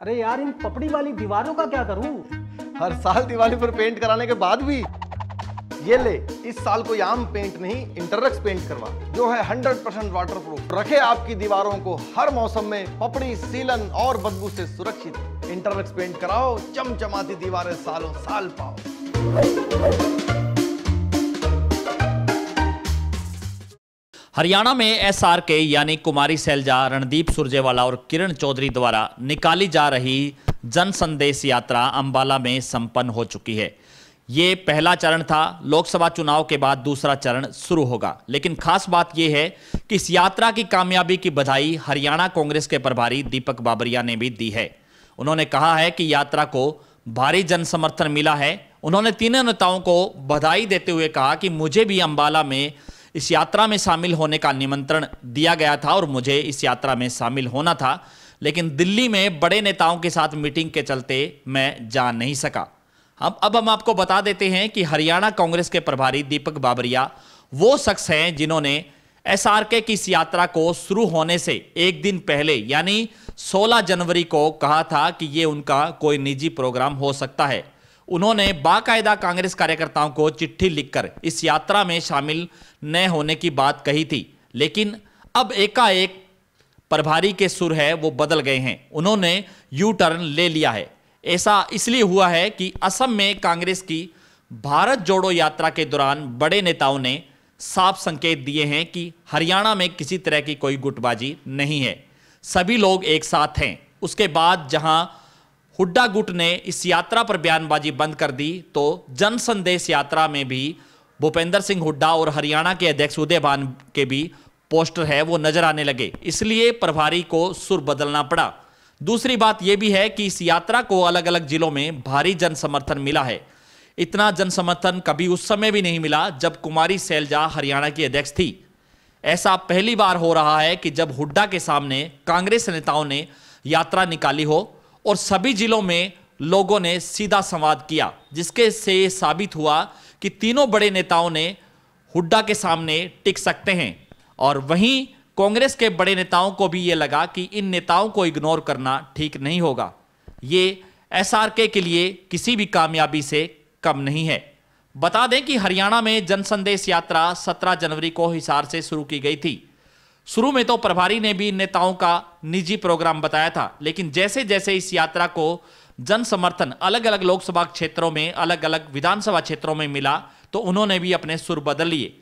अरे यार, इन पपड़ी वाली दीवारों का क्या करूं? हर साल दिवाली पर पेंट कराने के बाद भी ये ले, इस साल कोई आम पेंट नहीं, इंटररेक्स पेंट करवा, जो है 100% वाटरप्रूफ, रखे आपकी दीवारों को हर मौसम में पपड़ी, सीलन और बदबू से सुरक्षित। इंटररेक्स पेंट कराओ, चमचमाती दीवारें सालों साल पाओ। हरियाणा में एसआरके यानी कुमारी सैलजा, रणदीप सुरजेवाला और किरण चौधरी द्वारा निकाली जा रही जन संदेश यात्रा अंबाला में संपन्न हो चुकी है। ये पहला चरण था। लोकसभा चुनाव के बाद दूसरा चरण शुरू होगा। लेकिन खास बात यह है कि इस यात्रा की कामयाबी की बधाई हरियाणा कांग्रेस के प्रभारी दीपक बाबरिया ने भी दी है। उन्होंने कहा है कि यात्रा को भारी जन समर्थन मिला है। उन्होंने तीनों नेताओं को बधाई देते हुए कहा कि मुझे भी अंबाला में इस यात्रा में शामिल होने का निमंत्रण दिया गया था और मुझे इस यात्रा में शामिल होना था, लेकिन दिल्ली में बड़े नेताओं के साथ मीटिंग के चलते मैं जा नहीं सका। अब हम आपको बता देते हैं कि हरियाणा कांग्रेस के प्रभारी दीपक बाबरिया वो शख्स हैं जिन्होंने एसआरके की इस यात्रा को शुरू होने से एक दिन पहले यानी 16 जनवरी को कहा था कि ये उनका कोई निजी प्रोग्राम हो सकता है। उन्होंने बाकायदा कांग्रेस कार्यकर्ताओं को चिट्ठी लिखकर इस यात्रा में शामिल न होने की बात कही थी, लेकिन अब एकाएक प्रभारी के सुर है वो बदल गए हैं। उन्होंने यू टर्न ले लिया है। ऐसा इसलिए हुआ है कि असम में कांग्रेस की भारत जोड़ो यात्रा के दौरान बड़े नेताओं ने साफ संकेत दिए हैं कि हरियाणा में किसी तरह की कोई गुटबाजी नहीं है, सभी लोग एक साथ हैं। उसके बाद जहां हुड्डा गुट ने इस यात्रा पर बयानबाजी बंद कर दी, तो जन संदेश यात्रा में भी भूपेंद्र सिंह हुड्डा और हरियाणा के अध्यक्ष उदयभान के भी पोस्टर है वो नजर आने लगे। इसलिए प्रभारी को सुर बदलना पड़ा। दूसरी बात यह भी है कि इस यात्रा को अलग अलग जिलों में भारी जन समर्थन मिला है। इतना जन समर्थन कभी उस समय भी नहीं मिला जब कुमारी सैलजा हरियाणा की अध्यक्ष थी। ऐसा पहली बार हो रहा है कि जब हुड्डा के सामने कांग्रेस नेताओं ने यात्रा निकाली हो और सभी जिलों में लोगों ने सीधा संवाद किया, जिसके से साबित हुआ कि तीनों बड़े नेताओं ने हुड्डा के सामने टिक सकते हैं। और वहीं कांग्रेस के बड़े नेताओं को भी यह लगा कि इन नेताओं को इग्नोर करना ठीक नहीं होगा। ये एसआरके के लिए किसी भी कामयाबी से कम नहीं है। बता दें कि हरियाणा में जन संदेश यात्रा 17 जनवरी को हिसार से शुरू की गई थी। शुरू में तो प्रभारी ने भी नेताओं का निजी प्रोग्राम बताया था, लेकिन जैसे जैसे इस यात्रा को जन समर्थन अलग अलग लोकसभा क्षेत्रों में, अलग अलग विधानसभा क्षेत्रों में मिला, तो उन्होंने भी अपने सुर बदल लिए।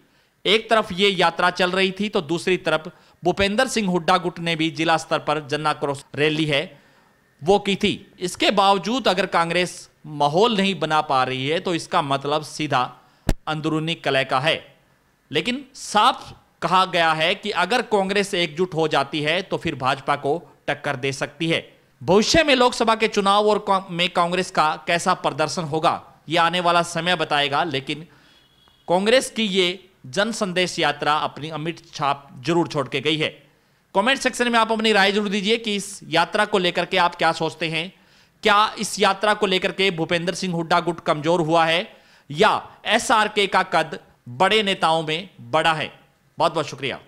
एक तरफ ये यात्रा चल रही थी तो दूसरी तरफ भूपेंद्र सिंह हुड्डा गुट ने भी जिला स्तर पर जन आक्रोश रैली है वो की थी। इसके बावजूद अगर कांग्रेस माहौल नहीं बना पा रही है तो इसका मतलब सीधा अंदरूनी कलह का है। लेकिन साफ कहा गया है कि अगर कांग्रेस एकजुट हो जाती है तो फिर भाजपा को टक्कर दे सकती है। भविष्य में लोकसभा के चुनाव और में कांग्रेस का कैसा प्रदर्शन होगा ये आने वाला समय बताएगा, लेकिन कांग्रेस की ये जन संदेश यात्रा अपनी अमिट छाप जरूर छोड़ के गई है। कमेंट सेक्शन में आप अपनी राय जरूर दीजिए कि इस यात्रा को लेकर के आप क्या सोचते हैं। क्या इस यात्रा को लेकर के भूपेंद्र सिंह हुड्डा गुट कमजोर हुआ है या एसआरके का कद बड़े नेताओं में बड़ा है? बहुत बहुत शुक्रिया।